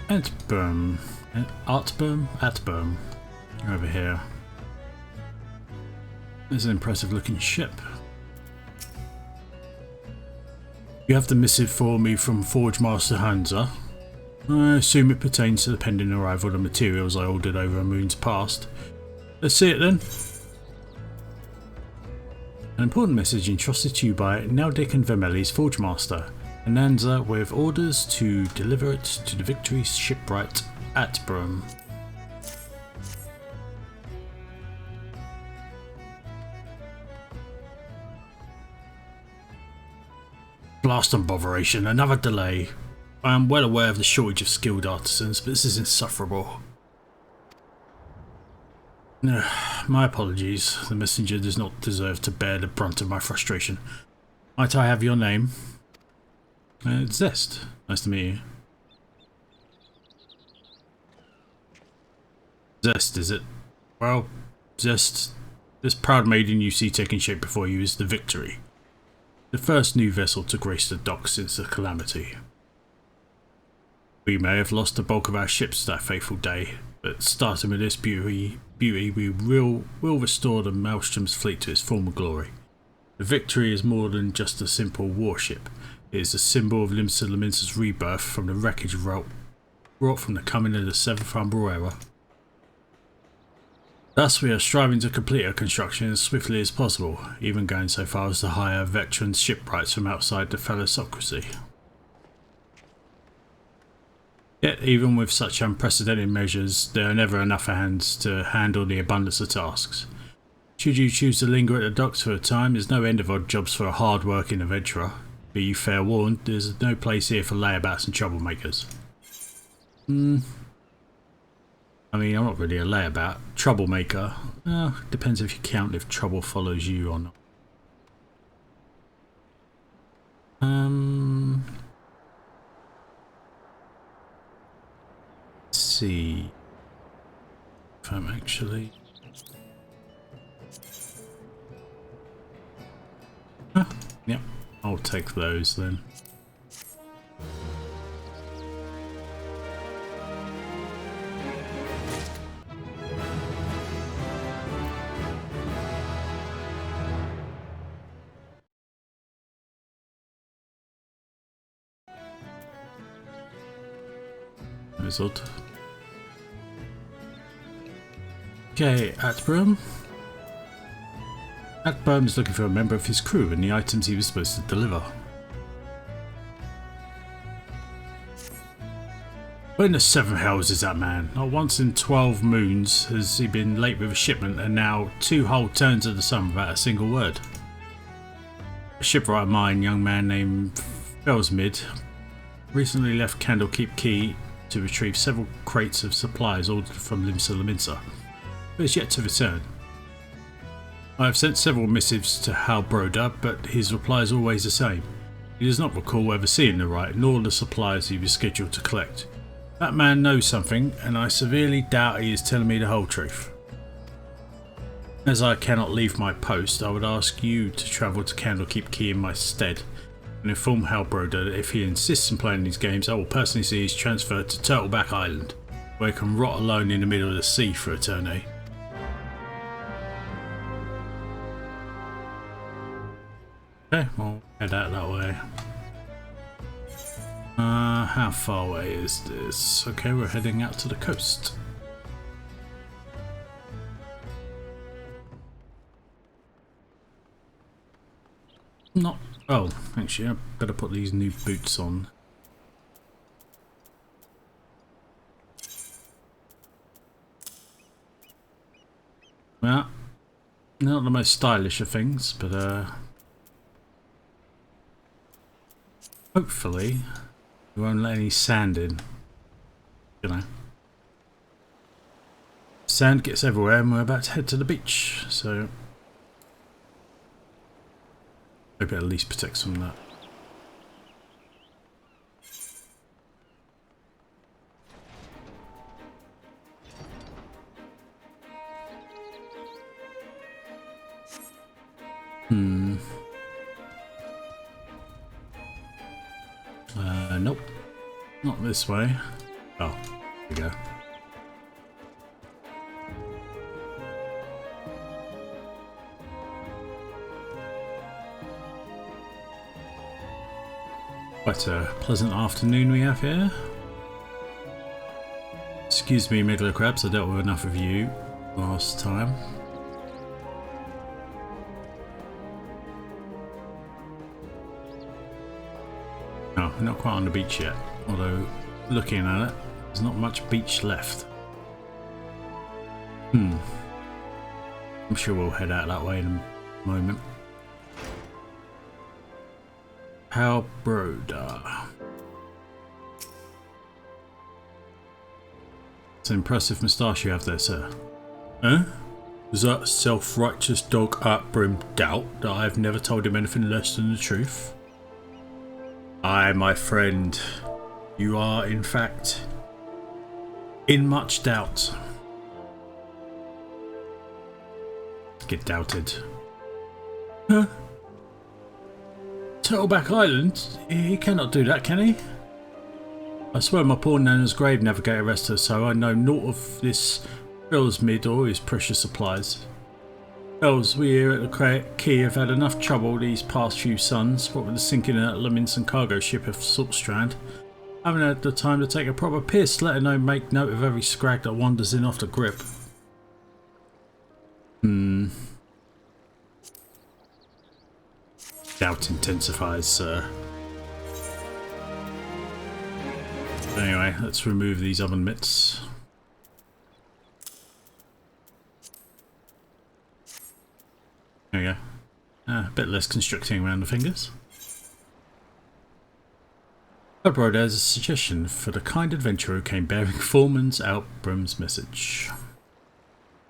Atburn. Atburn. Over here. There's an impressive looking ship. You have the missive for me from Forge Master Hansa. I assume it pertains to the pending arrival of the materials I ordered over a moon's past. Let's see it then. An important message entrusted to you by Naldic and Vermelli's Forge Master, Ananza, with orders to deliver it to the Victory shipwright at Brum. Blast and botheration, another delay. I am well aware of the shortage of skilled artisans, but this is insufferable. My apologies. The messenger does not deserve to bear the brunt of my frustration. Might I have your name? Zest. Nice to meet you. Zest, is it? Well, Zest, this proud maiden you see taking shape before you is the Victory. The first new vessel to grace the docks since the calamity. We may have lost the bulk of our ships that fateful day, but starting with this beauty we will restore the Maelstrom's fleet to its former glory. The Victory is more than just a simple warship. It is a symbol of Limsa Laminsa's rebirth from the wreckage wrought from the coming of the Seventh Umbral Era. Thus we are striving to complete our construction as swiftly as possible, even going so far as to hire veteran shipwrights from outside the Thalassocracy. Yet even with such unprecedented measures, there are never enough hands to handle the abundance of tasks. Should you choose to linger at the docks for a time, there's no end of odd jobs for a hard-working adventurer. Be you fair warned, there's no place here for layabouts and troublemakers. I mean, I'm not really a layabout. Troublemaker. Depends if you count if trouble follows you or not. Let's see if I'm actually... Yep, I'll take those then. Result. Okay, Atburn. Atburn is looking for a member of his crew and the items he was supposed to deliver. Where in the seven hells is that man? Not once in 12 moons has he been late with a shipment, and now 2 whole turns of the sun without a single word. A shipwright of mine, young man named Felsmid, recently left Candlekeep Quay to retrieve several crates of supplies ordered from Limsa Laminsa, but is yet to return. I have sent several missives to Halbroda, but his reply is always the same. He does not recall ever seeing the right, nor the supplies he was scheduled to collect. That man knows something, and I severely doubt he is telling me the whole truth. As I cannot leave my post, I would ask you to travel to Candlekeep Quay in my stead, and inform Halbroda that if he insists on playing these games, I will personally see he's transferred to Turtleback Island, where he can rot alone in the middle of the sea for eternity. Okay, we'll head out that way. How far away is this? Okay, we're heading out to the coast. Not... Oh, actually, I better put these new boots on. Well, not the most stylish of things, but hopefully we won't let any sand in. You know. Sand gets everywhere and we're about to head to the beach, so hope it at least protects from that. Nope. Not this way. Oh, here we go. Quite a pleasant afternoon we have here. Excuse me, Megalocrabs, I dealt with enough of you last time. No, we're not quite on the beach yet, although looking at it, there's not much beach left. I'm sure we'll head out that way in a moment. How Broda. It's an impressive moustache you have there, sir. Huh? Does that self-righteous dog Upbrim doubt that I have never told him anything less than the truth? Aye, my friend. You are, in fact, in much doubt. Get doubted. Huh? Turtleback Island? He cannot do that, can he? I swear my poor Nana's grave navigator rests her, so I know naught of this Fellsmid or his precious supplies. Fells, we here at the quay have had enough trouble these past few suns, what with the sinking of that Leminson cargo ship of Saltstrand. I haven't had the time to take a proper piss, let alone make note of every scrag that wanders in off the grip. Doubt intensifies, sir. Anyway, let's remove these oven mitts. There we go. A bit less constricting around the fingers. Abroad has a suggestion for the kind adventurer who came bearing Foreman's Outbrim's message.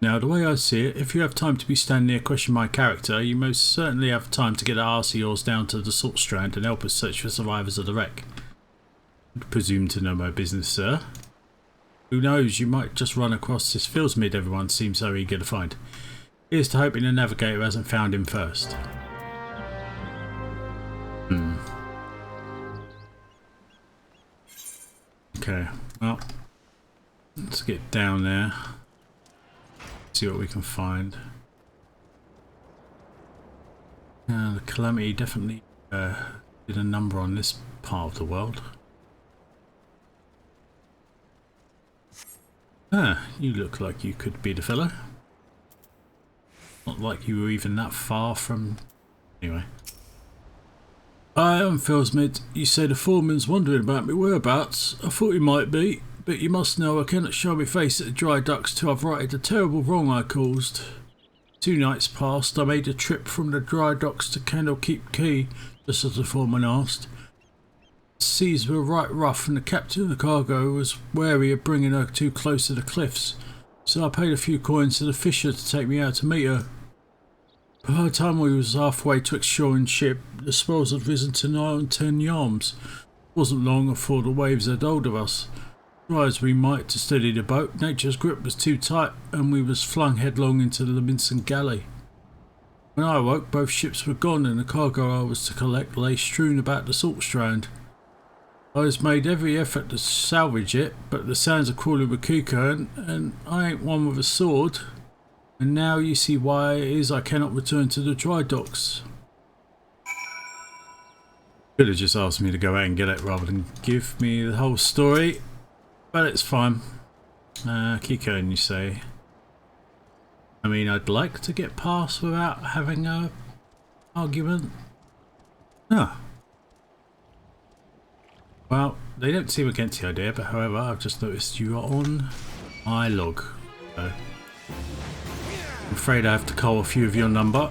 Now, the way I see it, if you have time to be standing here questioning my character, you most certainly have time to get that arse of yours down to the Saltstrand and help us search for survivors of the wreck. I'd presume to know my business, sir. Who knows, you might just run across this Fellsmid everyone seems so eager to find. Here's to hoping the navigator hasn't found him first. Okay, well, let's get down there. See what we can find. The Calamity definitely did a number on this part of the world. Ah, you look like you could be the fellow. Not like you were even that far from... Anyway. I am Fellsmid. You say the foreman's wondering about me whereabouts. I thought he might be. But you must know I cannot show my face at the dry docks till I've righted the terrible wrong I caused. 2 nights past I made a trip from the dry docks to Candlekeep Quay, just as the foreman asked. The seas were right rough and the captain of the cargo was wary of bringing her too close to the cliffs, so I paid a few coins to the fisher to take me out to meet her. By the time we was halfway twixt shore and ship, the swells had risen to nigh on 10 yards. Wasn't long before the waves had hold of us. Try as we might to steady the boat, nature's grip was too tight and we was flung headlong into the Leminson galley. When I awoke, both ships were gone and the cargo I was to collect lay strewn about the Saltstrand. I has made every effort to salvage it, but the sands are crawling with Kuka and I ain't one with a sword. And now you see why it is I cannot return to the dry docks. Could have just asked me to go out and get it rather than give me the whole story. But it's fine. Kiko, you say? I mean, I'd like to get past without having a argument. Ah. Well, they don't seem against the idea, but however, I've just noticed you are on my log. So I'm afraid I have to cull a few of your number.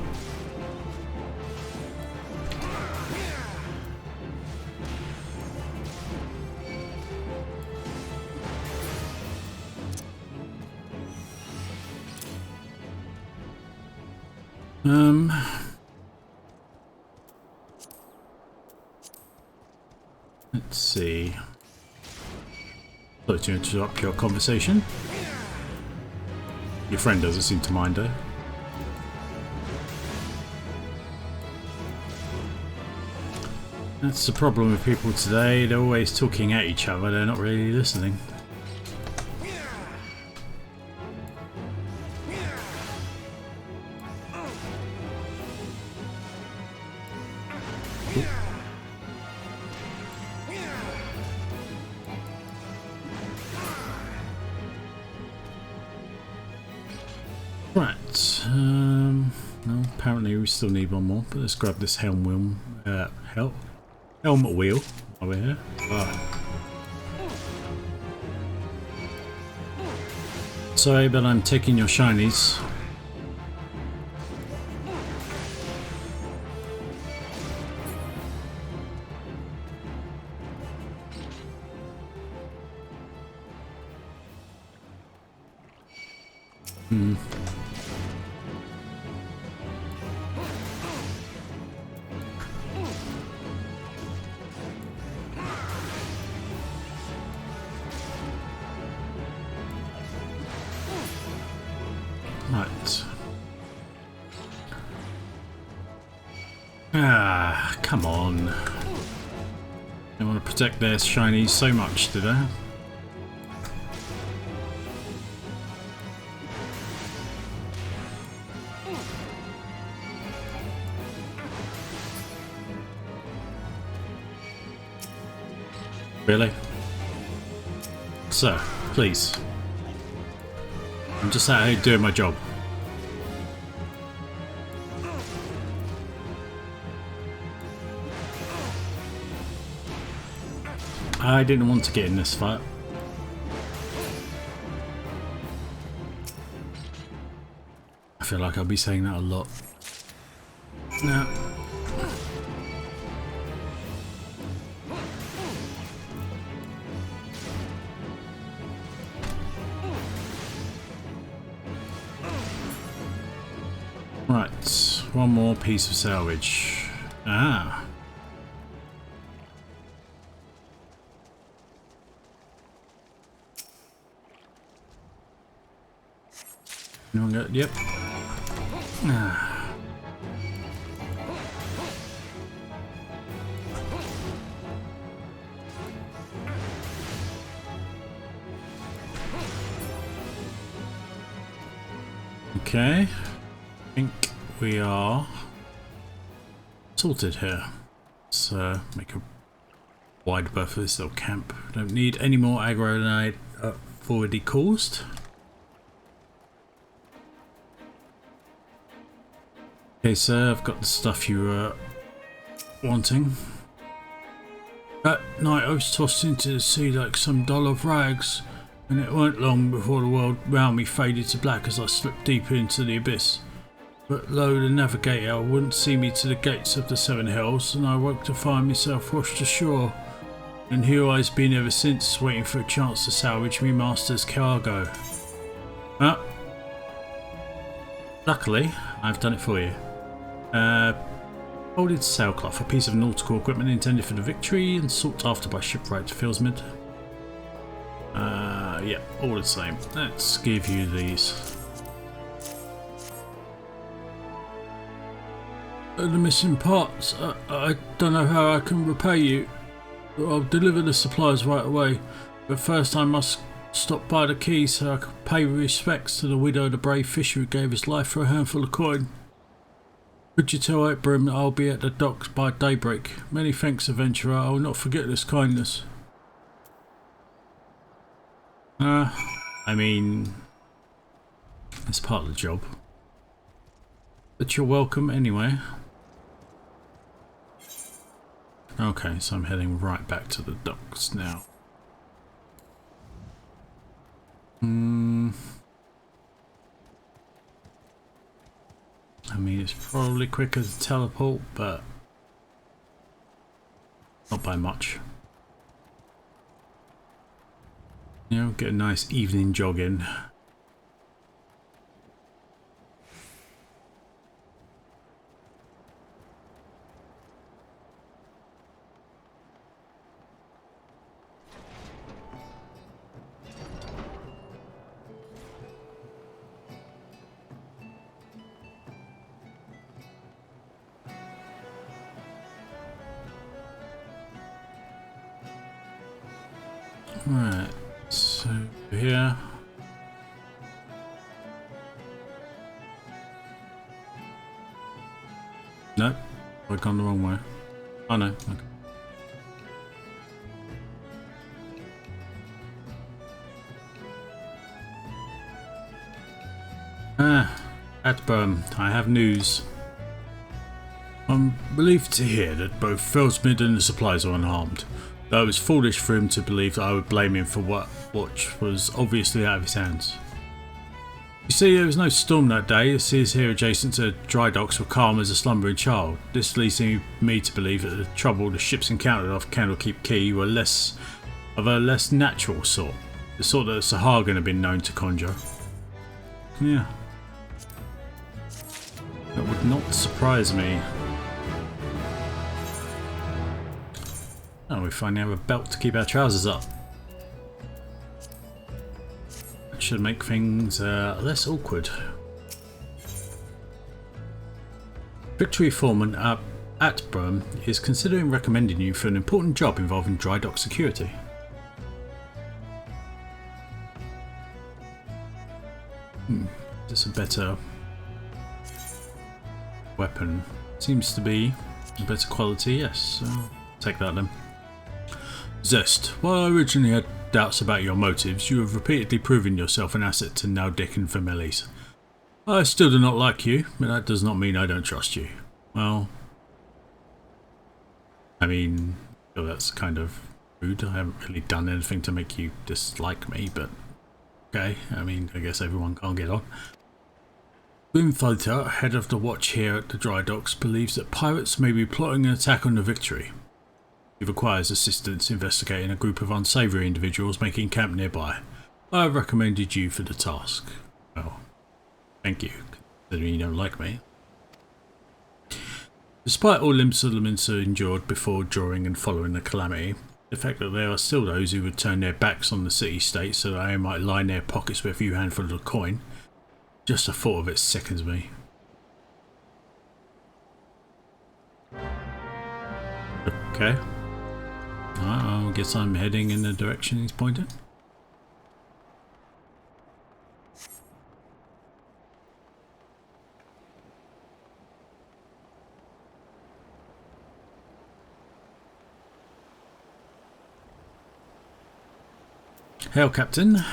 Let's see. Sorry to interrupt your conversation. Your friend doesn't seem to mind her. That's the problem with people today. They're always talking at each other. They're not really listening. Right. No, apparently we still need one more. But let's grab this helmet wheel over here. Sorry, but I'm taking your shinies. Right. Ah, come on. They want to protect their shinies so much, do they? Really? Sir, please. I'm just out here doing my job. I didn't want to get in this fight. I feel like I'll be saying that a lot. No. Right, one more piece of salvage. Ah. Anyone got? Yep. Ah. Okay. I think we are sorted here. Let's make a wide berth for this little camp. Don't need any more aggro than I already caused. Okay, sir, I've got the stuff you were wanting. That night I was tossed into the sea like some doll of rags, and it weren't long before the world round me faded to black as I slipped deeper into the abyss. But lo, the navigator wouldn't see me to the gates of the seven hells, and I woke to find myself washed ashore. And here I've been ever since, waiting for a chance to salvage me master's cargo. Ah. Luckily, I've done it for you. Folded sailcloth, a piece of nautical equipment intended for the Victory and sought after by shipwright Filsmid. Yeah, all the same. Let's give you these. The missing parts. I don't know how I can repay you. I'll deliver the supplies right away, but first I must stop by the quay so I can pay respects to the widow of the brave fisher who gave his life for a handful of coin. Could you tell Brim that I'll be at the docks by daybreak? Many thanks, adventurer. I will not forget this kindness. I mean, it's part of the job. But you're welcome anyway. Okay, so I'm heading right back to the docks now. I mean, it's probably quicker to teleport, but not by much. You know, get a nice evening jog in. Right, so here. No, I've gone the wrong way. Oh no, okay. Atburn, I have news. I'm relieved to hear that both Felsmid and the supplies are unharmed, though it was foolish for him to believe that I would blame him for what which was obviously out of his hands. You see, there was no storm that day. The seas here adjacent to dry docks were calm as a slumbering child. This leads me to believe that the trouble the ships encountered off Candlekeep Quay were less of a less natural sort, the sort that Sahagan had been known to conjure. Yeah. That would not surprise me. Oh, we finally have a belt to keep our trousers up. That should make things less awkward. Victory Foreman at Brum is considering recommending you for an important job involving dry dock security. Just a better weapon. Seems to be a better quality, yes. So take that then. Zest, while I originally had doubts about your motives, you have repeatedly proven yourself an asset to Naldic and Vermelis. I still do not like you, but that does not mean I don't trust you. Well, I mean, well, that's kind of rude. I haven't really done anything to make you dislike me, but okay. I mean, I guess everyone can't get on. Boomfighter, head of the watch here at the dry docks, believes that pirates may be plotting an attack on the Victory. He requires assistance investigating a group of unsavoury individuals making camp nearby. I have recommended you for the task. Well, thank you, considering you don't like me. Despite all settlements endured before, during and following the calamity, the fact that there are still those who would turn their backs on the city-state so that they might line their pockets with a few handfuls of coin, just the thought of it sickens me. Okay. I guess I'm heading in the direction he's pointing. Hail, Captain.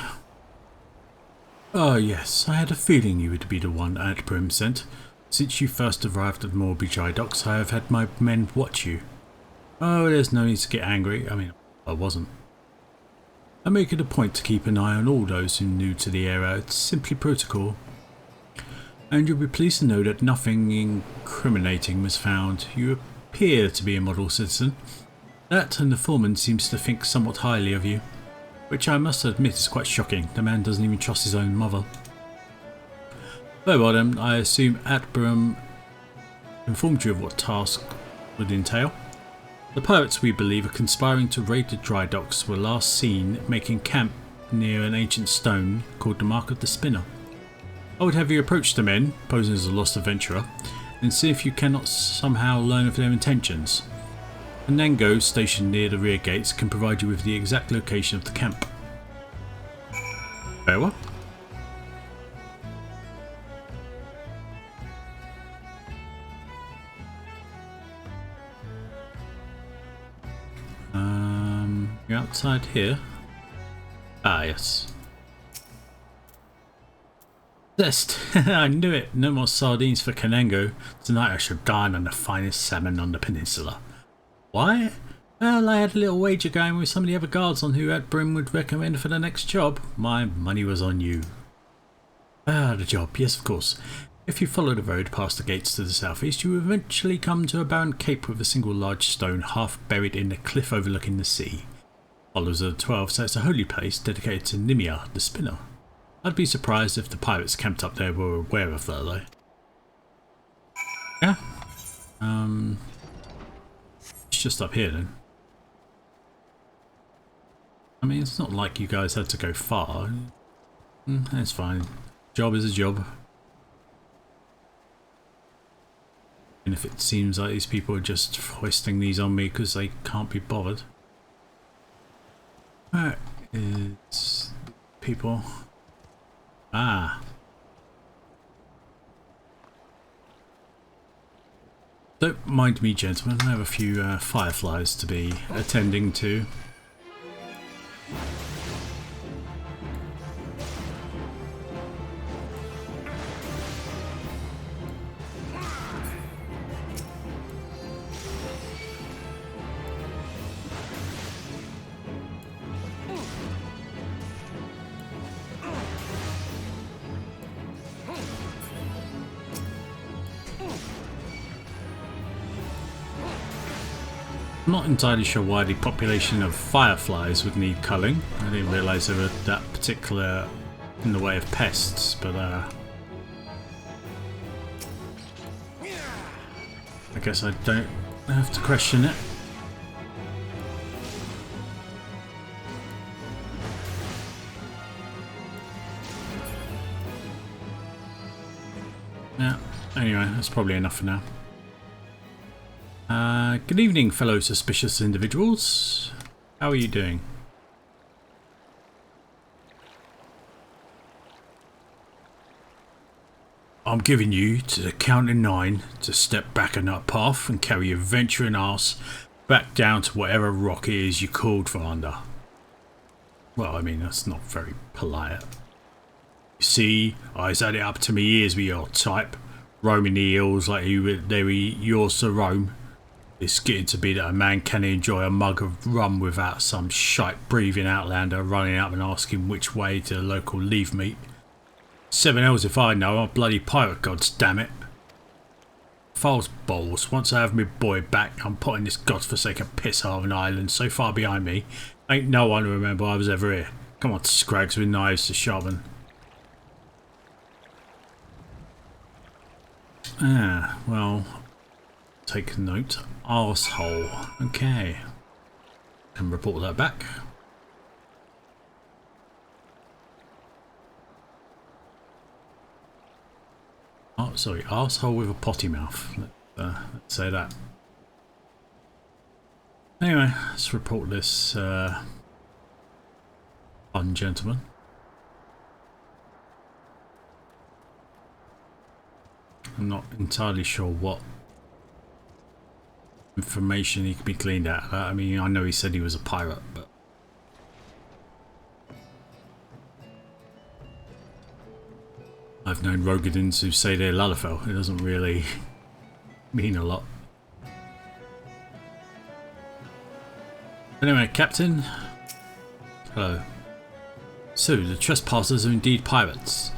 Oh yes, I had a feeling you would be the one Atbrim sent. Since you first arrived at Morby Dry Docks, I have had my men watch you. Oh, there's no need to get angry. I mean, I wasn't. I make it a point to keep an eye on all those who are new to the area. It's simply protocol. And you'll be pleased to know that nothing incriminating was found. You appear to be a model citizen. That and the foreman seems to think somewhat highly of you, which I must admit is quite shocking. The man doesn't even trust his own mother. Very well then, I assume Atbrim informed you of what task would entail. The pirates, we believe, are conspiring to raid the dry docks, were last seen making camp near an ancient stone called the Mark of the Spinner. I would have you approach the men, posing as a lost adventurer, and see if you cannot somehow learn of their intentions. A Nango stationed near the rear gates can provide you with the exact location of the camp. Very well. You're outside here. Ah, yes. Zest! I knew it! No more sardines for Kanango. Tonight I shall dine on the finest salmon on the peninsula. Why? Well, I had a little wager going with some of the other guards on who Atbrim would recommend for the next job. My money was on you. Ah, the job. Yes, of course. If you follow the road past the gates to the southeast, you will eventually come to a barren cape with a single large stone half buried in the cliff overlooking the sea. Followers of the 12 say it's a holy place dedicated to Nimia, the spinner. I'd be surprised if the pirates camped up there were aware of that, though. Yeah. It's just up here, then. I mean, it's not like you guys had to go far. That's fine. Job is a job. And if it seems like these people are just hoisting these on me because they can't be bothered. Alright, is people. Ah. Don't mind me, gentlemen. I have a few fireflies to be attending to. I'm not entirely sure why the population of fireflies would need culling. I didn't realise they were that particular in the way of pests, but I guess I don't have to question it. Yeah, anyway, that's probably enough for now. Good evening, fellow suspicious individuals. How are you doing? I'm giving you to the count of 9 to step back on that path and carry your venturing ass back down to whatever rock it is you called for under. Well, I mean, that's not very polite. You see, I's had it up to me ears with your type, roaming the hills like they were yours to roam. It's getting to be that a man can enjoy a mug of rum without some shite-breathing outlander running up and asking which way to the local leave meet. 7 hells if I know, I'm a bloody pirate, gods damn it. False balls, once I have my boy back, I'm putting this godforsaken piss of an island so far behind me, ain't no one to remember I was ever here. Come on, scrags with knives to sharpen. Ah, well, take a note. Arsehole. Okay. Can report that back. Oh, sorry, arsehole with a potty mouth. Let's say that. Anyway, let's report this fun gentleman. I'm not entirely sure what information he could be cleaned out of that. I mean, I know he said he was a pirate, but I've known Rogadins who say they're Lalafell. It doesn't really mean a lot. Anyway, Captain. Hello. So, the trespassers are indeed pirates,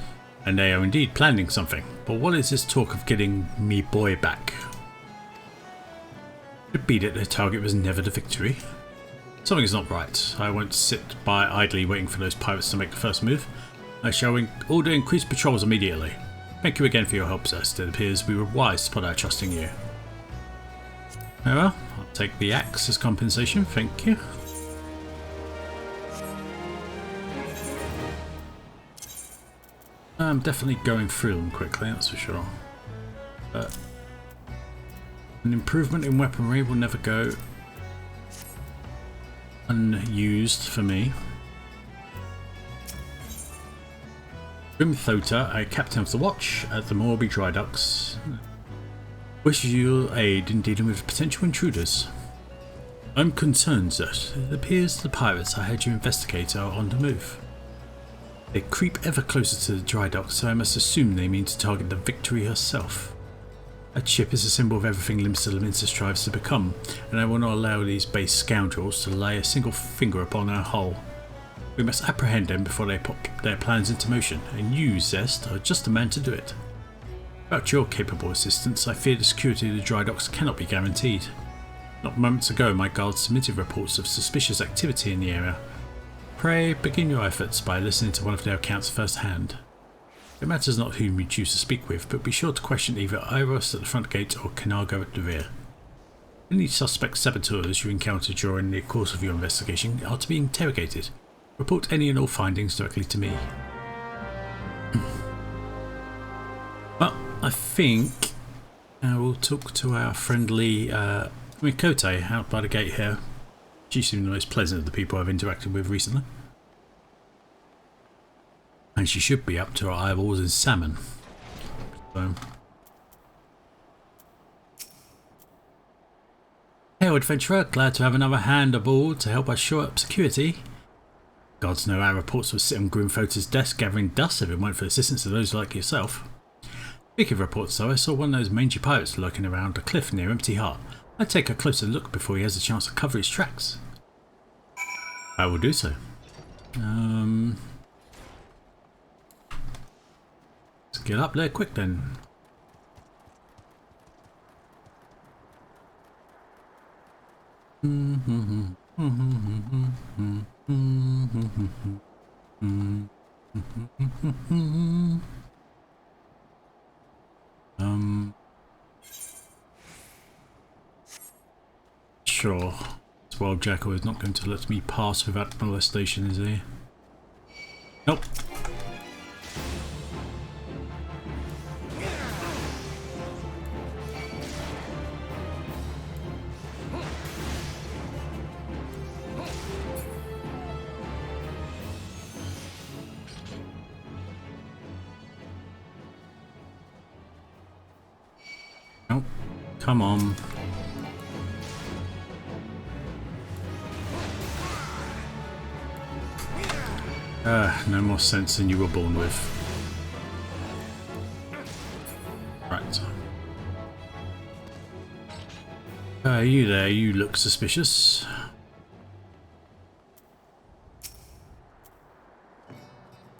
and they are indeed planning something. But what is this talk of getting me boy back? Could it be that their target was never the Victory? Something is not right. I won't sit by idly waiting for those pirates to make the first move. I shall order increased patrols immediately. Thank you again for your help, Zest. It appears we were wise to put our trust in you. Very well, I'll take the axe as compensation, thank you. I'm definitely going through them quickly, that's for sure. But an improvement in weaponry will never go unused for me. Grim Thota, a captain of the watch at the Morby Dry Docks, wishes your aid in dealing with potential intruders. I'm concerned that it appears the pirates I had you investigate are on the move. They creep ever closer to the dry docks, so I must assume they mean to target the Victory herself. That ship is a symbol of everything Limsa strives to become, and I will not allow these base scoundrels to lay a single finger upon her hull. We must apprehend them before they put their plans into motion, and you, Zest, are just the man to do it. Without your capable assistance, I fear the security of the dry docks cannot be guaranteed. Not moments ago, my guards submitted reports of suspicious activity in the area. Pray begin your efforts by listening to one of their accounts firsthand. It matters not whom you choose to speak with, but be sure to question either Iros at the front gate or Kanago at the rear. Any suspect saboteurs you encounter during the course of your investigation are to be interrogated. Report any and all findings directly to me. Well, I think we'll talk to our friendly Mikote out by the gate here. She seems the most pleasant of the people I've interacted with recently. And she should be up to her eyeballs in salmon. So. Hey, adventurer, glad to have another hand aboard to help us shore up security. Gods know our reports would sit on Grimfota's desk gathering dust if it weren't for the assistance of those like yourself. Speaking of reports though, I saw one of those mangy pirates lurking around a cliff near Empty Heart. I'd take a closer look before he has a chance to cover his tracks. I will do so. Let's get up there quick then. Sure. This wild jackal is not going to let me pass without molestation, is he? Nope. Nope. Come on. No more sense than you were born with. Right. You there, you look suspicious.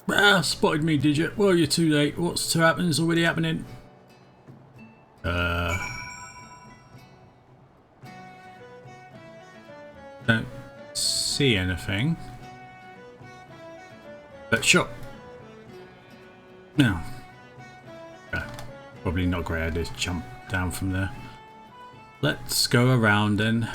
Ah, spotted me, did you? Well, you're too late. What's to happen is already happening. Don't see anything. But sure. No. Probably not a great idea to jump down from there. Let's go around then.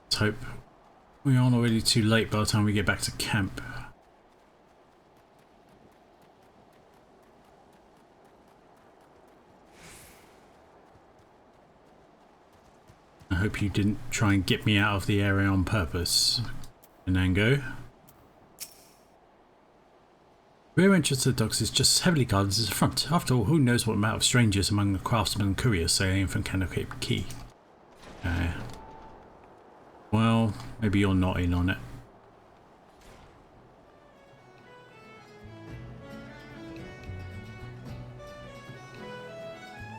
Let's hope we aren't already too late by the time we get back to camp. I hope you didn't try and get me out of the area on purpose, Anango. Rear entrance to the docks is just as heavily guarded as the front. After all, who knows what amount of strangers among the craftsmen and couriers sailing from Candlecape Key. Well, maybe you're not in on it.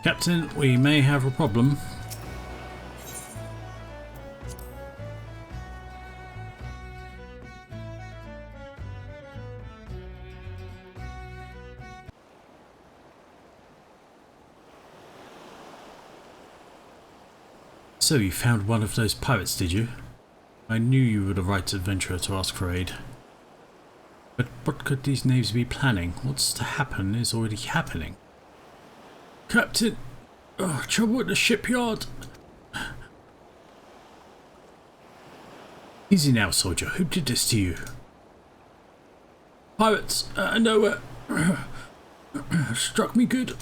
Captain, we may have a problem. So you found one of those pirates, did you? I knew you were the right adventurer to ask for aid. But what could these knaves be planning? What's to happen is already happening. Captain! Trouble at the shipyard! Easy now, soldier. Who did this to you? Pirates! Nowhere! Struck me good.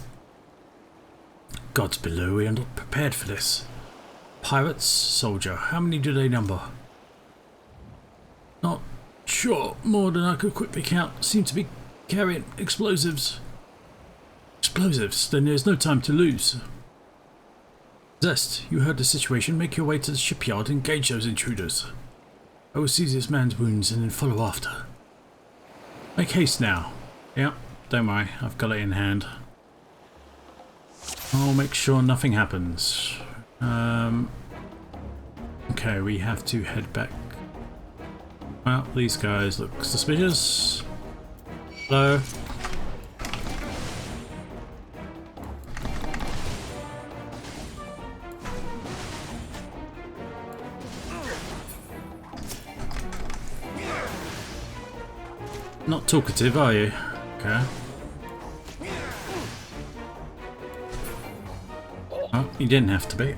Gods below, we are not prepared for this. Pirates, soldier, how many do they number? Not sure, more than I could quickly count. Seem to be carrying explosives. Explosives? Then there's no time to lose. Zest, you heard the situation. Make your way to the shipyard and engage those intruders. I will seize this man's wounds and then follow after. Make haste now. Yeah, don't worry, I've got it in hand. I'll make sure nothing happens. Okay, we have to head back. Well, these guys look suspicious. Hello? Not talkative, are you? Okay. Oh, you didn't have to be.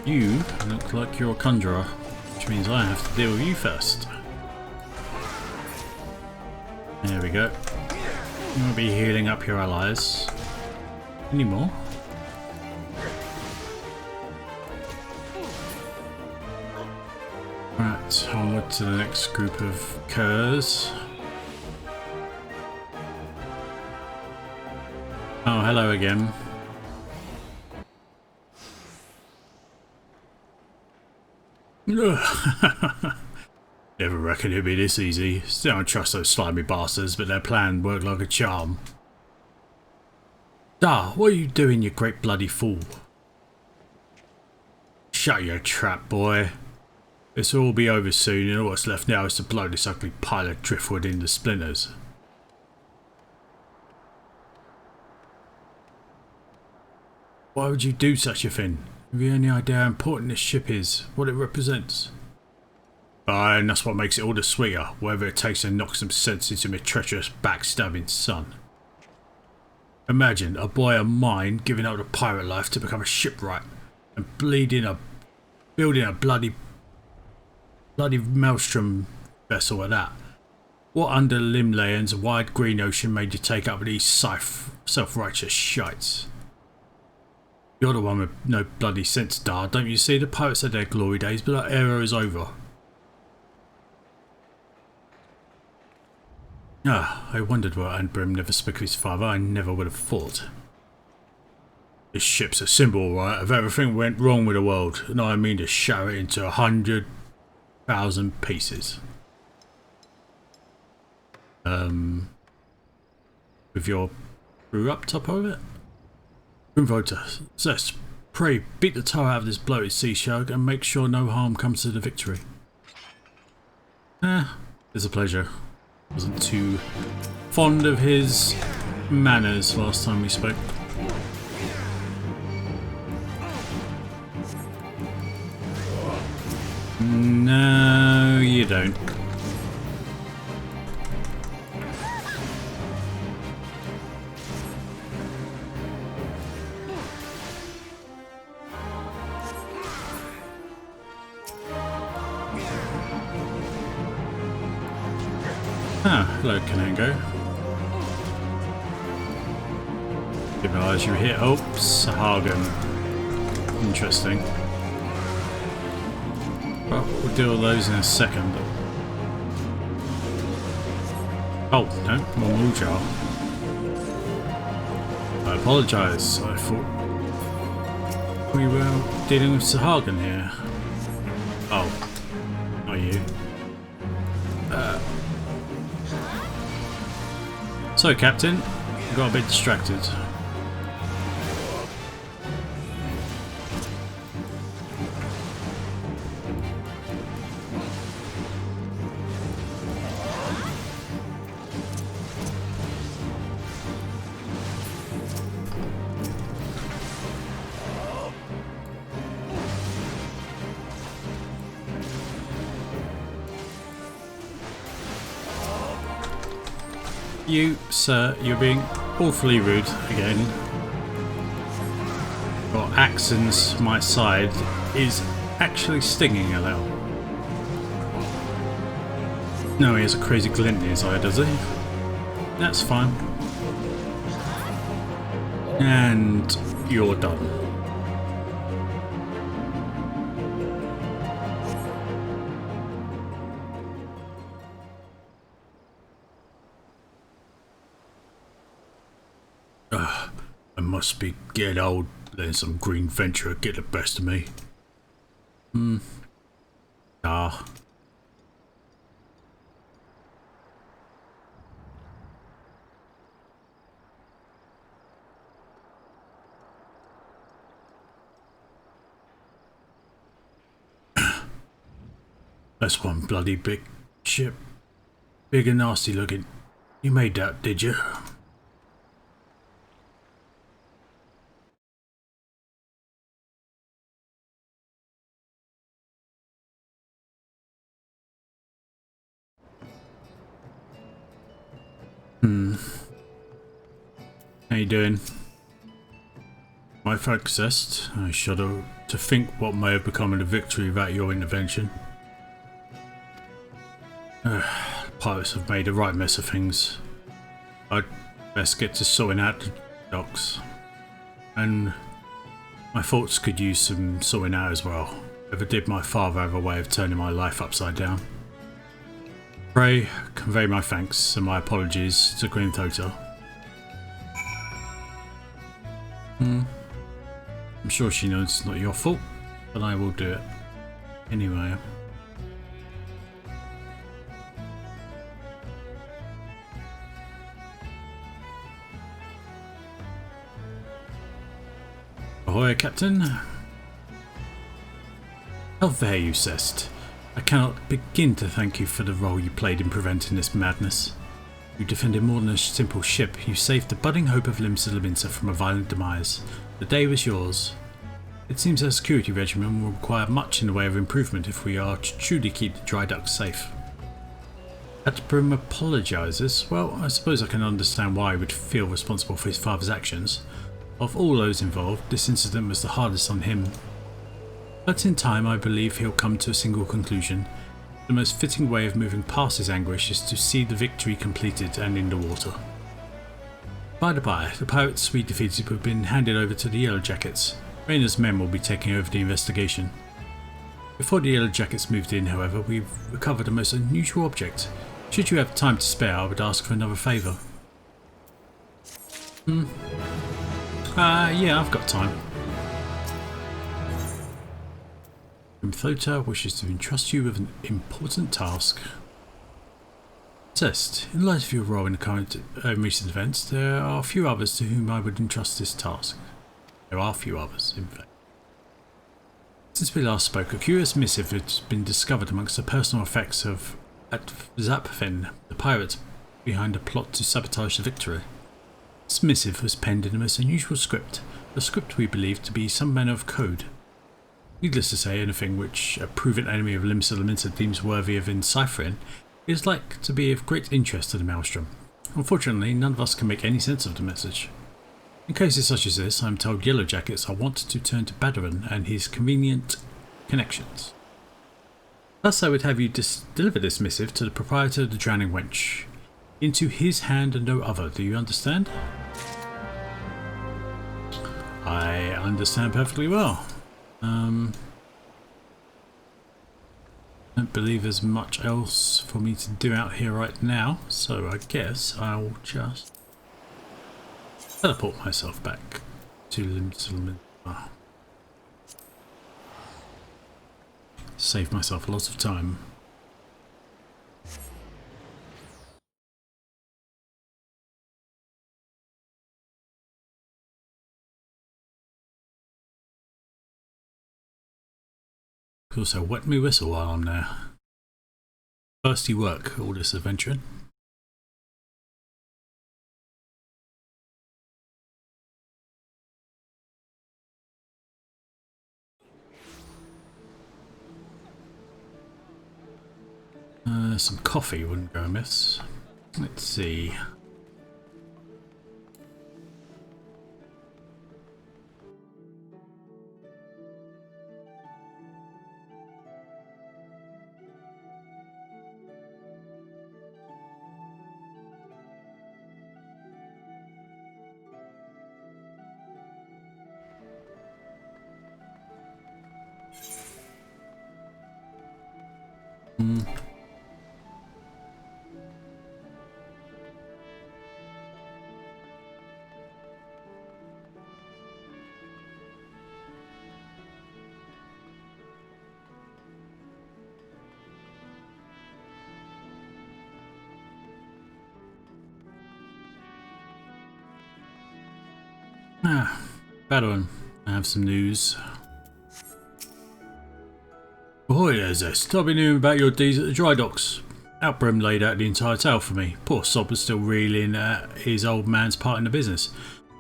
You look like you're a conjurer, which means I have to deal with you first. There we go. You won't be healing up your allies anymore. Right, onward to the next group of curs. Oh, hello again. Never reckoned it'd be this easy. Still don't trust those slimy bastards, but their plan worked like a charm. Da, what are you doing, you great bloody fool? Shut your trap, boy. This will all be over soon, and all that's left now is to blow this ugly pile of driftwood into splinters. Why would you do such a thing? Have you any idea how important this ship is? What it represents? And that's what makes it all the sweeter, whatever it takes to knock some sense into my treacherous backstabbing son. Imagine a boy of mine giving up the pirate life to become a shipwright and building a bloody maelstrom vessel at that. What under Limlayon's wide green ocean made you take up with these self-righteous shites? You're the one with no bloody sense, Dar. Don't you see? The pirates had their glory days, but that era is over. Ah, I wondered why Anbrim never spoke of his father. I never would have thought. This ship's a symbol, right, of everything went wrong with the world, and I mean to shatter it into 100,000 pieces. With your crew up top of it? Grimvoter, Zest, pray beat the tar out of this bloated sea shark and make sure no harm comes to the victory. It's a pleasure. Wasn't too fond of his manners last time we spoke. No, you don't. Ah, hello, Kanango. Didn't realise you were here. Oh, Sahagan. Interesting. Well, we'll do all those in a second. Oh, no, more Mujar. I apologise. I thought we were dealing with Sahagan here. Oh, not you. So, Captain, I got a bit distracted. You, sir, you're being awfully rude again. Your accent's my side is actually stinging a little. No, he has a crazy glint in his eye, does he? That's fine. And you're done. I must be getting old, letting some green venturer get the best of me. Ah. That's one bloody big ship. Big and nasty looking. You made that, did you? How you doing? My focused. I shudder to think what may have become of the victory without your intervention. Pirates have made a right mess of things. I'd best get to sorting out the docks. And my thoughts could use some sorting out as well. Ever did my father have a way of turning my life upside down? Pray convey my thanks and my apologies to Queen Thota. I'm sure she knows it's not your fault, but I will do it anyway. Ahoy, Captain. How there you Cest. I cannot begin to thank you for the role you played in preventing this madness. You defended more than a simple ship. You saved the budding hope of Limsa from a violent demise. The day was yours. It seems our security regimen will require much in the way of improvement if we are to truly keep the dry docks safe. Atbrim apologises. Well, I suppose I can understand why he would feel responsible for his father's actions. Of all those involved, this incident was the hardest on him. But in time I believe he'll come to a single conclusion. The most fitting way of moving past his anguish is to see the victory completed and in the water. By the by, the pirates we defeated have been handed over to the Yellow Jackets. Rayner's men will be taking over the investigation. Before the Yellow Jackets moved in, however, we've recovered a most unusual object. Should you have time to spare, I would ask for another favour. Yeah, I've got time. Thota wishes to entrust you with an important task. Cest, in light of your role in the current recent events, there are a few others to whom I would entrust this task. There are a few others, in fact. Since we last spoke, a curious missive has been discovered amongst the personal effects of Zapfen, the pirate behind a plot to sabotage the victory. This missive was penned in the most unusual script, a script we believe to be some manner of code. Needless to say, anything which a proven enemy of Limsa deems worthy of enciphering is like to be of great interest to the Maelstrom. Unfortunately, none of us can make any sense of the message. In cases such as this, I am told Yellow Jackets are wanted to turn to Badarin and his convenient connections. Thus I would have you deliver this missive to the proprietor of the Drowning Wench. Into his hand and no other, do you understand? I understand perfectly well. Don't believe there's much else for me to do out here right now, so I guess I'll just teleport myself back to Limsa. Save myself a lot of time. Could also wet me whistle while I'm there. Thirsty work, all this adventuring. Some coffee wouldn't go amiss. Let's see. Badarin, I have some news. Ahoy there, Zest. I've been hearing about your deeds at the dry docks. Outbrim laid out the entire tale for me. Poor Sob was still reeling at his old man's part in the business.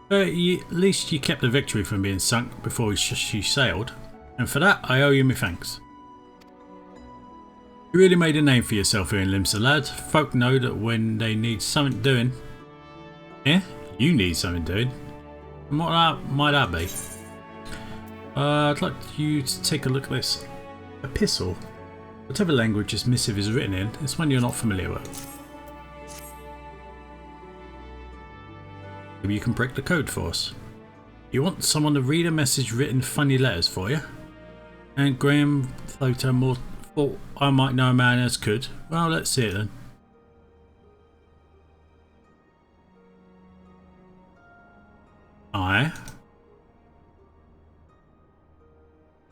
But at least you kept the victory from being sunk before she sailed, and for that I owe you my thanks. You really made a name for yourself here in Limsa, lad. Folk know that when they need something doing. Yeah? You need something doing? And what might that be? I'd like you to take a look at this epistle. Whatever language this missive is written in, it's one you're not familiar with. Maybe you can break the code for us. You want someone to read a message written funny letters for you? And Graham Floater more thought I might know a man as could. Well, let's see it then.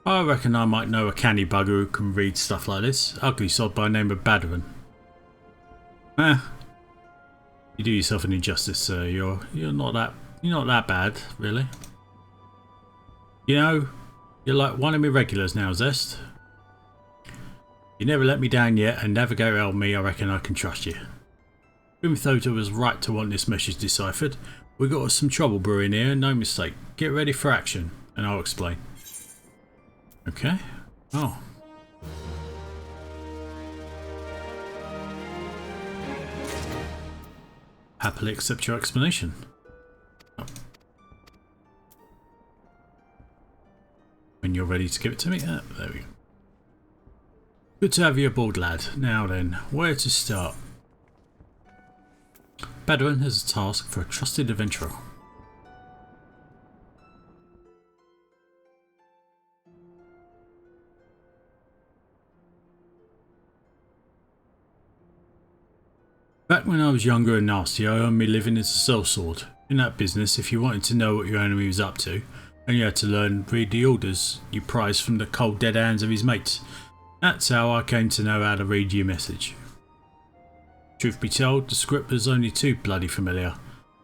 I reckon I might know a canny bugger who can read stuff like this. Ugly sod by the name of Badarin. You do yourself an injustice, sir. You're not that bad, really. You know, you're like one of my regulars now, Zest. You never let me down yet, and Navigator helped me. I reckon I can trust you. Grimthota was right to want this message deciphered. We got some trouble brewing here, no mistake. Get ready for action, and I'll explain. Okay. Oh. Happily accept your explanation. Oh. When you're ready to give it to me. There we go. Good to have you aboard, lad. Now then, where to start? Badarin has a task for a trusted adventurer. Back when I was younger and nasty, I earned me living as a sellsword. In that business, if you wanted to know what your enemy was up to, and you had to learn read the orders you prized from the cold dead hands of his mates. That's how I came to know how to read your message. Truth be told, the script was only too bloody familiar.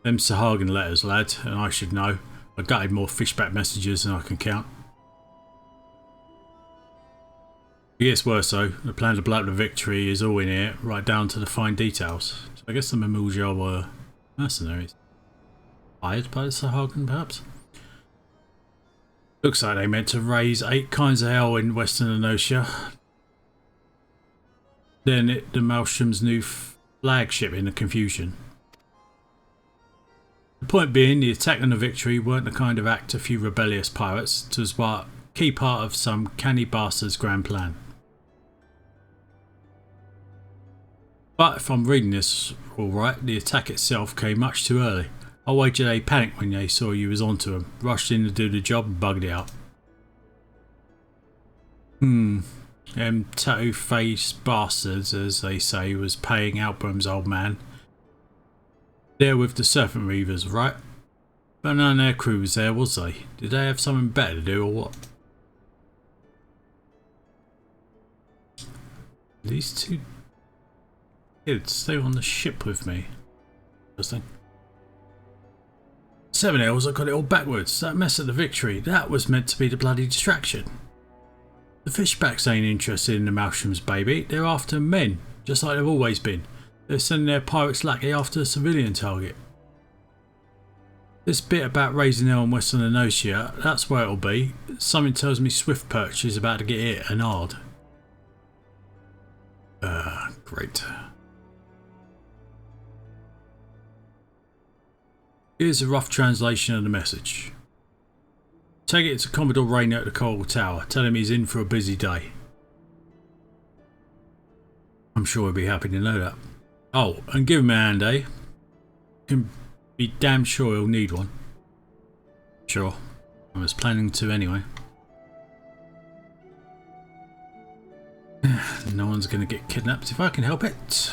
Them Sahagin letters, lad, and I should know. I gutted more fishback messages than I can count. It gets worse though. The plan to blow up the victory is all in here, right down to the fine details. So I guess the Memuja were mercenaries. Hired by the Sahagin, perhaps? Looks like they meant to raise 8 kinds of hell in Western Enosia. Then the Maelstrom's new flagship in the confusion. The point being, the attack on the victory weren't the kind of act a few rebellious pirates. It was a key part of some canny bastard's grand plan. But if I'm reading this alright, the attack itself came much too early. I wager they panicked when they saw you was onto them, rushed in to do the job and bugged it out. Them tattoo-faced bastards, as they say, was paying Albrum's old man. They're with the Serpent Reavers, right? But none of their crew was there, was they? Did they have something better to do or what? These 2 kids stay on the ship with me. Interesting. 7 L's, I got it all backwards. That mess at the victory, that was meant to be the bloody distraction. The fishbacks ain't interested in the Maelstroms, baby. They're after men, just like they've always been. They're sending their pirates lackey after a civilian target. This bit about raising hell in Western Enosia, that's where it'll be. Something tells me Swift Perch is about to get hit and hard. Great. Here's a rough translation of the message. Take it to Commodore Rainer at the Coral Tower. Tell him he's in for a busy day. I'm sure he'll be happy to know that. Oh, and give him a hand, eh? Can be damn sure he'll need one. Sure. I was planning to anyway. No one's going to get kidnapped if I can help it.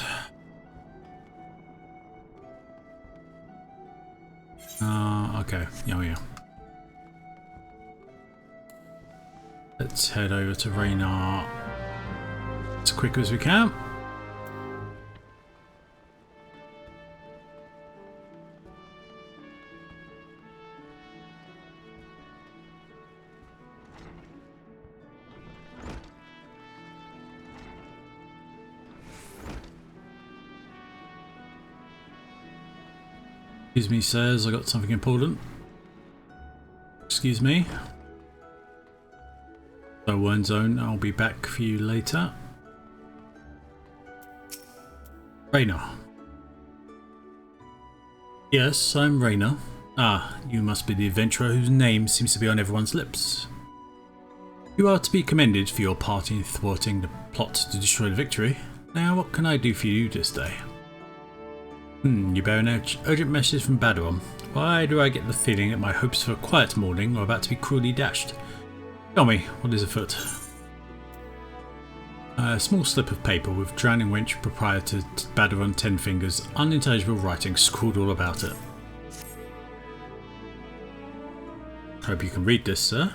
Okay. Oh, yeah. Let's head over to Raynor as quick as we can. Excuse me, sirs, I got something important. Excuse me. So, one zone, I'll be back for you later. Raynor. Yes, I'm Raynor. Ah, you must be the adventurer whose name seems to be on everyone's lips. You are to be commended for your part in thwarting the plot to destroy the victory. Now, what can I do for you this day? You bear an urgent message from Baderon. Why do I get the feeling that my hopes for a quiet morning are about to be cruelly dashed? Tell me, what is afoot? A small slip of paper with Drowning Wench Proprietor Baderon Tenfingers unintelligible writing scrawled all about it. Hope you can read this, sir.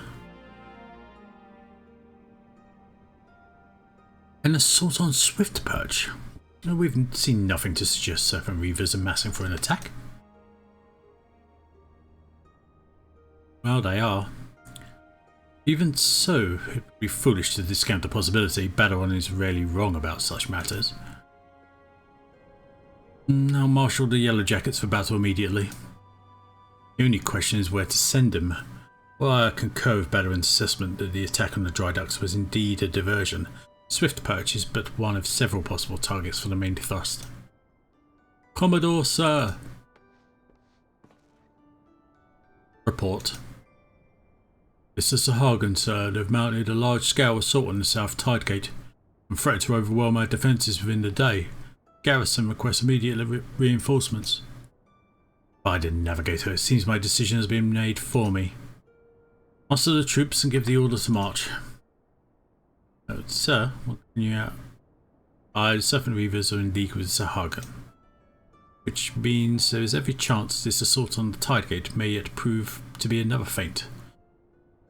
An assault on Swift Perch? We've seen nothing to suggest Serpent Reavers amassing for an attack. Well, they are. Even so, it would be foolish to discount the possibility. Baderon is rarely wrong about such matters. I'll marshal the Yellow Jackets for battle immediately. The only question is where to send them. While I concur with Baderon's assessment that the attack on the Dry Ducks was indeed a diversion, Swift Perch is but one of several possible targets for the main thrust. Commodore, sir. Report. It's the Sahagin, sir. They've mounted a large-scale assault on the South Tide Gate and threatened to overwhelm our defences within the day. Garrison requests immediate reinforcements. By the Navigator, it seems my decision has been made for me. Muster the troops and give the order to march. Sir, what can you out? The Serpent Reavers are in league with Sahagin, which means there is every chance this assault on the Tide Gate may yet prove to be another feint.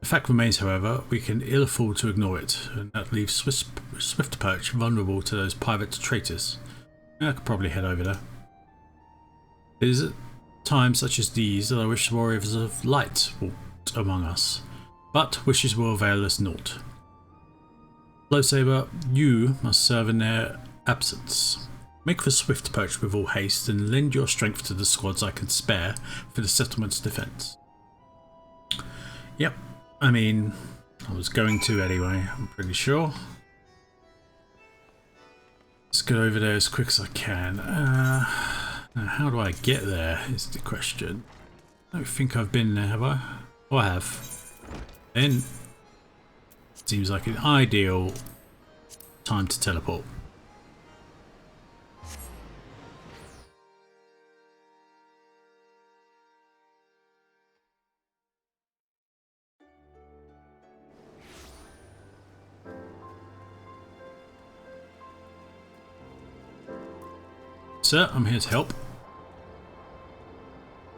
The fact remains, however, we can ill afford to ignore it, and that leaves Swift Perch vulnerable to those pirate traitors. I could probably head over there. It is at times such as these that I wish the warriors of light walked among us, but wishes will avail us naught. Blowsaber, you must serve in their absence. Make for Swift Perch with all haste and lend your strength to the squads I can spare for the settlement's defence. Yep, I mean, I was going to anyway, I'm pretty sure. Let's get over there as quick as I can. Now how do I get there is the question. I don't think I've been there, have I? Oh, I have. Then seems like an ideal time to teleport. Sir, I'm here to help.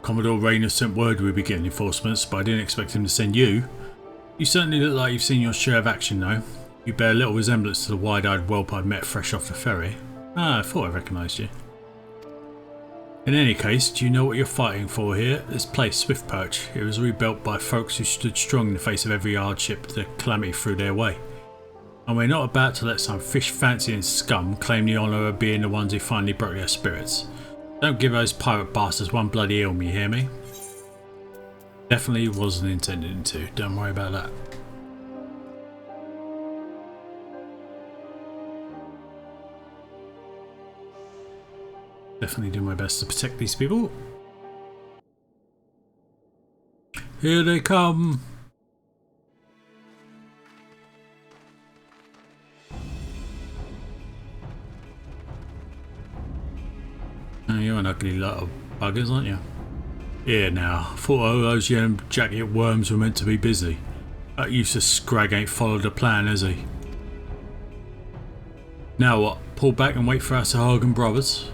Commodore Rayner sent word we'd be getting reinforcements, but I didn't expect him to send you. You certainly look like you've seen your share of action, though. You bear little resemblance to the wide-eyed whelp I'd met fresh off the ferry. I thought I recognised you. In any case, do you know what you're fighting for here? This place, Swift Perch, it was rebuilt by folks who stood strong in the face of every hardship the calamity threw their way. And we're not about to let some fish-fancying scum claim the honour of being the ones who finally broke their spirits. Don't give those pirate bastards one bloody ilm, you hear me? Definitely wasn't intended to, don't worry about that. Definitely do my best to protect these people. Here they come! Oh, you're an ugly lot of buggers, aren't you? Here now, thought all those young jacket worms were meant to be busy. That useless scrag ain't followed the plan, has he? Now what, pull back and wait for our Sahagin brothers?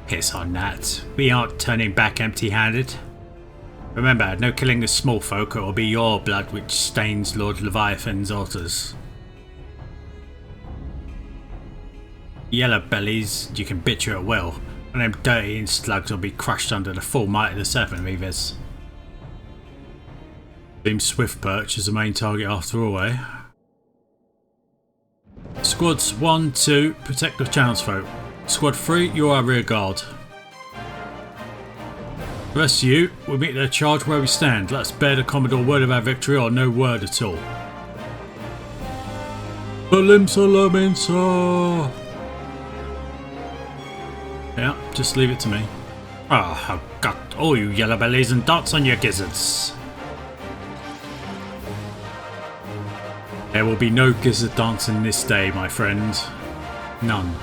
Piss on that, we aren't turning back empty-handed. Remember, no killing the small folk, or it will be your blood which stains Lord Leviathan's altars. Yellow bellies, you can bitch her at will, and them dirty slugs will be crushed under the full might of the Serpent Reavers. Seems Swift Perch is the main target after all, eh? Squads 1, 2, protect the townsfolk. Squad 3, you're our rear guard. The rest of you, we'll meet their charge where we stand. Let's bear the Commodore word of our victory or no word at all. Salim Salamin, sir! Yeah, just leave it to me. Ah, I've got all you yellow bellies and dots on your gizzards. There will be no gizzard dancing this day, my friend. None.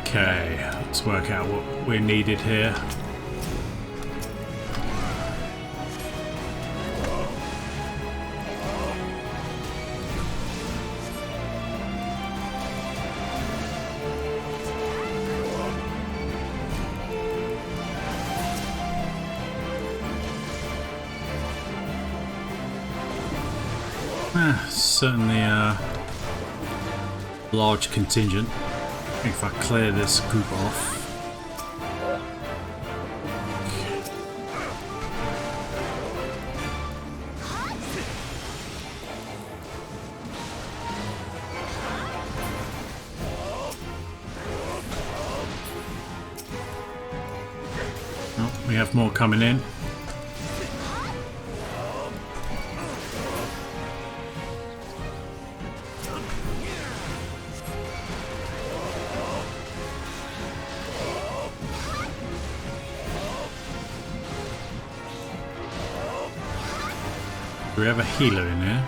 Okay, let's work out what we're needed here. Certainly a large contingent. I think if I clear this group off. Oh, we have more coming in. Do we have a healer in here?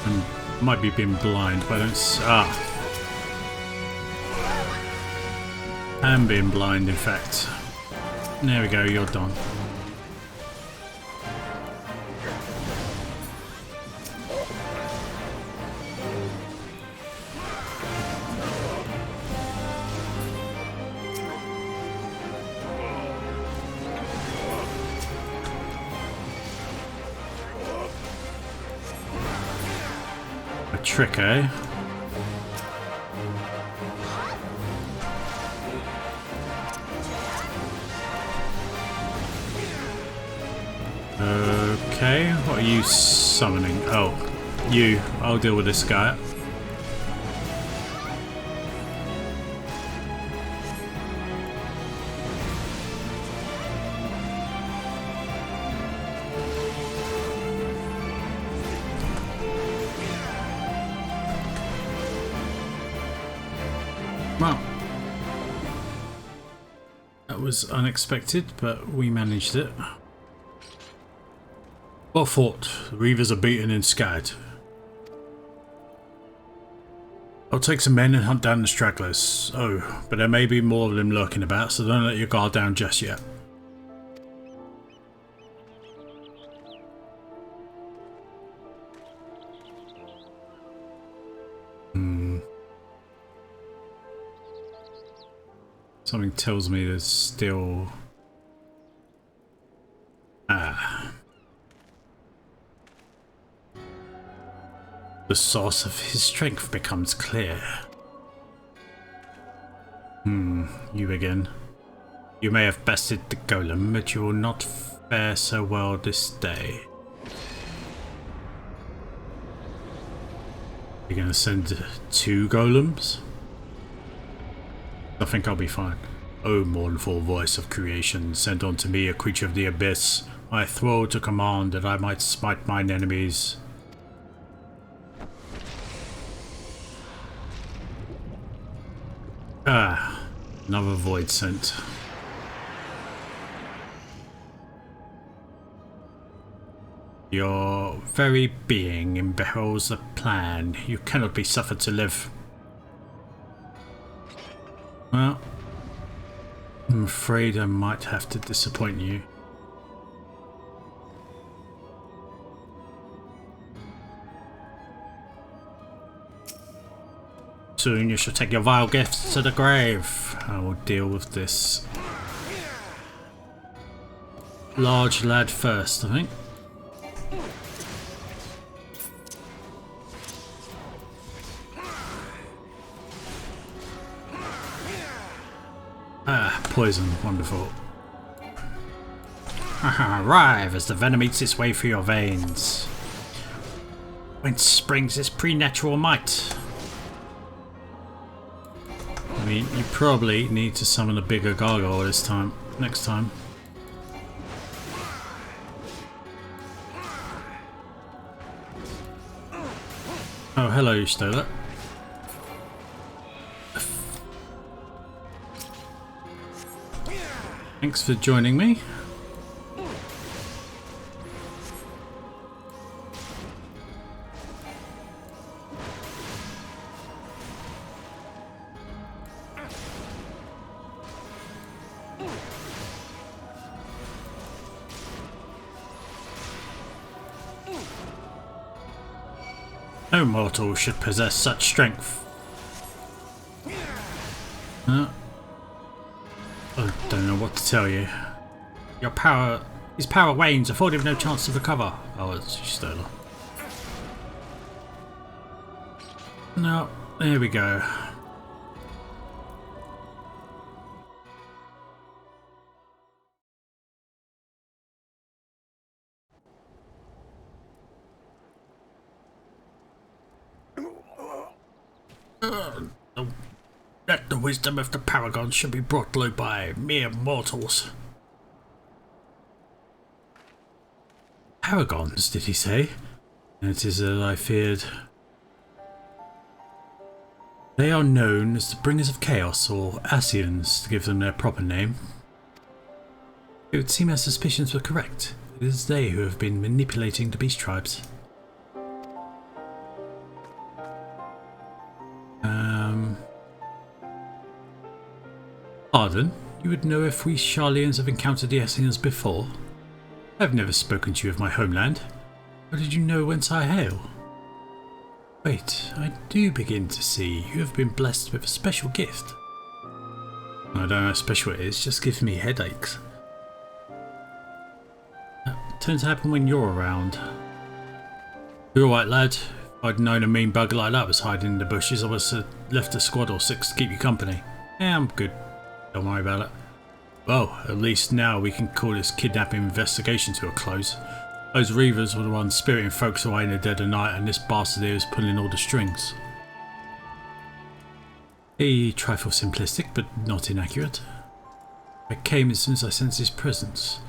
I might be being blind, but I don't. I'm being blind, in fact. There we go, you're done. Trick, eh? Okay, what are you summoning? Oh, you. I'll deal with this guy. Well, that was unexpected, but we managed it. Well fought. The Reavers are beaten and scattered. I'll take some men and hunt down the stragglers. Oh, but there may be more of them lurking about, so don't let your guard down just yet. Something tells me there's still... The source of his strength becomes clear. You again. You may have bested the golem, but you will not fare so well this day. You're gonna send 2 golems? I think I'll be fine. O mournful voice of creation, send unto me a creature of the abyss. I throw to command that I might smite mine enemies. Another void sent. Your very being imperils the plan. You cannot be suffered to live. Well, I'm afraid I might have to disappoint you. Soon you shall take your vile gifts to the grave. I will deal with this large lad first, I think. Poison, wonderful. Arrive as the venom eats its way through your veins. Whence springs this preternatural might? I mean, you probably need to summon a bigger gargoyle this time. Next time. Oh, hello, Stola. Thanks for joining me. No mortal should possess such strength. I don't know what to tell you. His power wanes, affording him no chance to recover. Oh, it's stolen. No, there we go. That the wisdom of the Paragon should be brought low by mere mortals. Paragons, did he say? It is as I feared. They are known as the Bringers of Chaos, or Asians, to give them their proper name. It would seem our suspicions were correct. It is they who have been manipulating the beast tribes. Pardon? You would know if we Charlians have encountered the Essingers before? I have never spoken to you of my homeland. How did you know whence I hail? Wait, I do begin to see. You have been blessed with a special gift. I don't know how special it is, just gives me headaches. That tends to happen when you're around. You're alright, lad. If I'd known a mean bugger like that was hiding in the bushes, I would have left a squad or 6 to keep you company. Yeah, I'm good. Don't worry about it. Well, at least now we can call this kidnapping investigation to a close. Those Reavers were the ones spiriting folks away in the dead of night, and this bastard here was pulling all the strings. A trifle simplistic, but not inaccurate. I came as soon as I sensed his presence,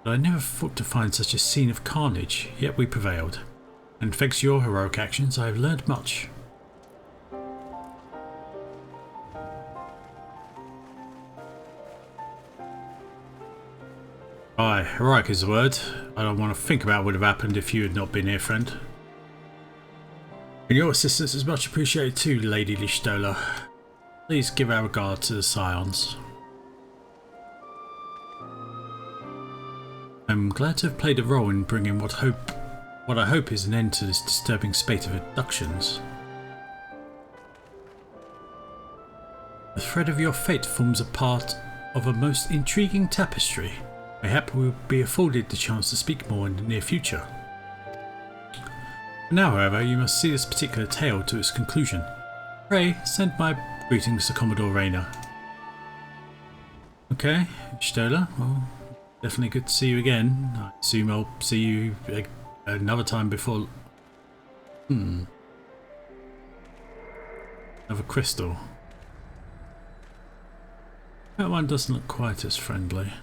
but I never thought to find such a scene of carnage, yet we prevailed. And thanks to your heroic actions, I have learned much. Aye, heroic is the word. I don't want to think about what would have happened if you had not been here, friend. And your assistance is much appreciated too, Lady Listola. Please give our regard to the Scions. I'm glad to have played a role in bringing what I hope is an end to this disturbing spate of abductions. The thread of your fate forms a part of a most intriguing tapestry. Mayhap we will be afforded the chance to speak more in the near future. For now, however, you must see this particular tale to its conclusion. Pray, send my greetings to Commodore Rayner. Okay, Stola, well, definitely good to see you again. I assume I'll see you another time before... Another crystal. That one doesn't look quite as friendly.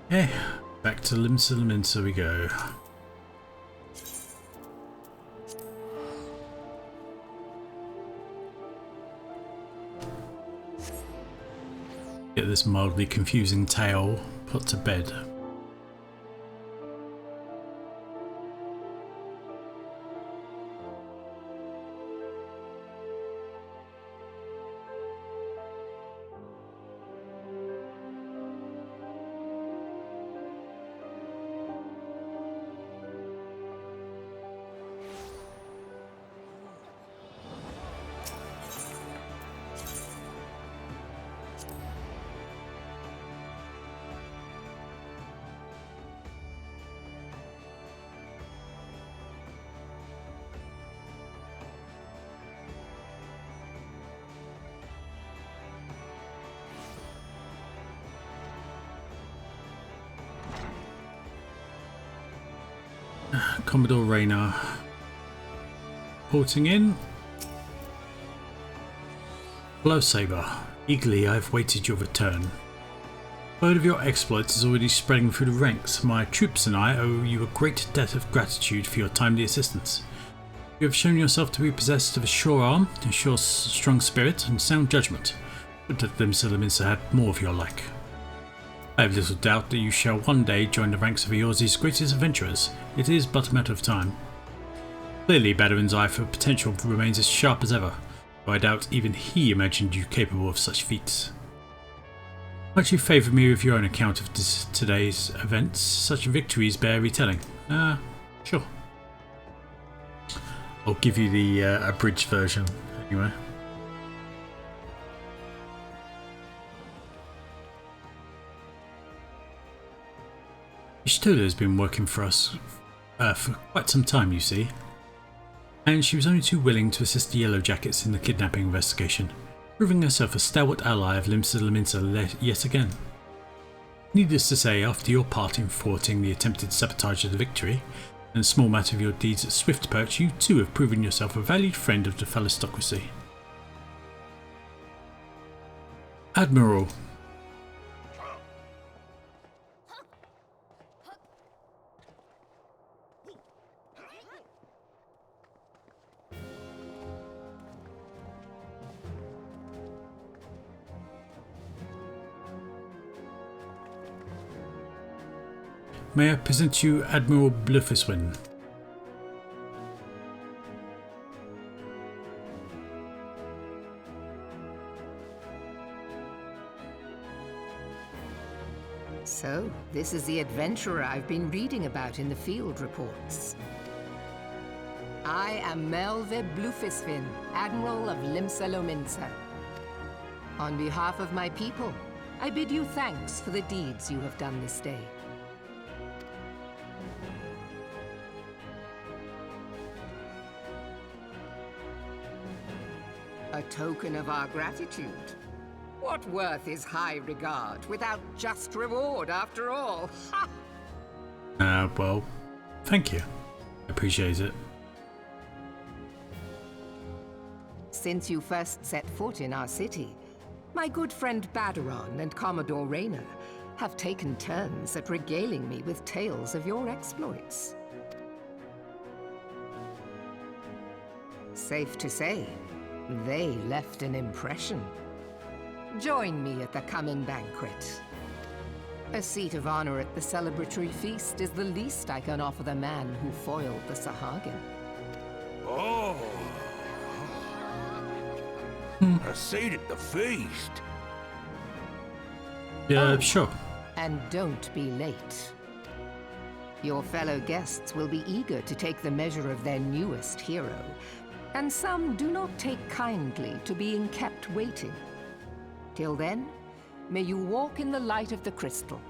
Okay, back to Limsa we go. Get this mildly confusing tale put to bed. Commodore Rayner porting in. Hello, Saber. Eagerly I've waited your return. Word of your exploits is already spreading through the ranks. My troops and I owe you a great debt of gratitude for your timely assistance. You have shown yourself to be possessed of a sure arm, a strong spirit, and sound judgment. But that Limsa had more of your like. I have little doubt that you shall one day join the ranks of Eorze's greatest adventurers. It is but a matter of time. Clearly, Badarin's eye for potential remains as sharp as ever, though I doubt even he imagined you capable of such feats. Might you favour me with your own account of today's events? Such victories bear retelling. Sure. I'll give you the abridged version, anyway. Ishtola has been working for us for quite some time, you see, and she was only too willing to assist the Yellow Jackets in the kidnapping investigation, proving herself a stalwart ally of Limsa yet again. Needless to say, after your part in thwarting the attempted sabotage of the victory, and a small matter of your deeds at Swift Perch, you too have proven yourself a valued friend of the phallistocracy. Admiral. May I present you Admiral Blufiswin? So, this is the adventurer I've been reading about in the field reports. I am Melve Blufiswin, Admiral of Limsa Lominsa. On behalf of my people, I bid you thanks for the deeds you have done this day. A token of our gratitude. What worth is high regard without just reward after all? Ha! Well, thank you. I appreciate it. Since you first set foot in our city, my good friend Badaron and Commodore Rayner have taken turns at regaling me with tales of your exploits. Safe to say, they left an impression. Join me at the coming banquet. A seat of honor at the celebratory feast is the least I can offer the man who foiled the Sahagin. Oh! A seat at the feast? Yeah, sure. And don't be late. Your fellow guests will be eager to take the measure of their newest hero, and some do not take kindly to being kept waiting. Till then, may you walk in the light of the crystal.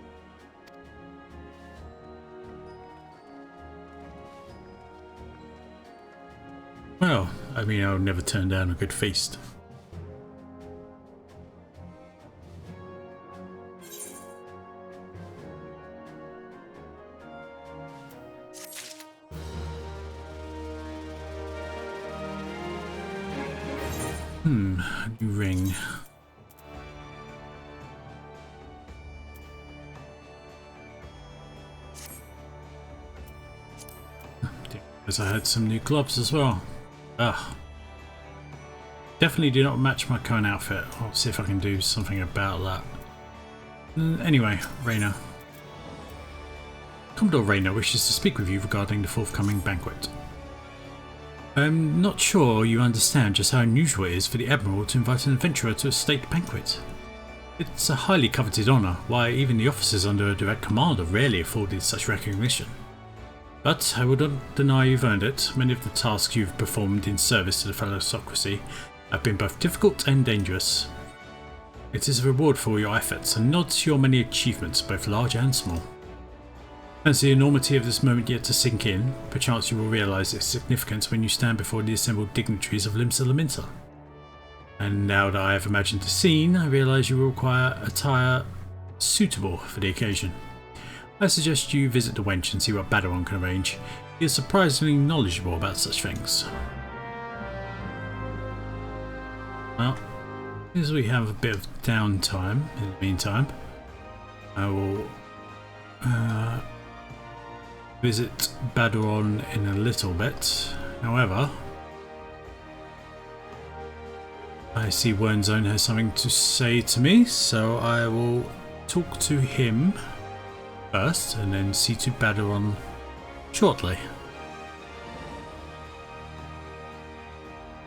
Well, I mean, I'll never turn down a good feast. New ring. Because I had some new gloves as well. Definitely do not match my current outfit. I'll see if I can do something about that. Anyway, Rayner. Commodore Rayner wishes to speak with you regarding the forthcoming banquet. I'm not sure you understand just how unusual it is for the Admiral to invite an adventurer to a state banquet. It's a highly coveted honour, why even the officers under a direct command are rarely afforded such recognition. But I would not deny you've earned it. Many of the tasks you've performed in service to the phallistocracy have been both difficult and dangerous. It is a reward for all your efforts, and nod to your many achievements, both large and small. As the enormity of this moment yet to sink in, perchance you will realise its significance when you stand before the assembled dignitaries of Limsa Lominsa. And now that I have imagined the scene, I realise you will require attire suitable for the occasion. I suggest you visit the wench and see what Badaron can arrange. He is surprisingly knowledgeable about such things. Well, as we have a bit of downtime in the meantime, I will visit Baderon in a little bit. However, I see Wernzone has something to say to me, so I will talk to him first and then see to Baderon shortly.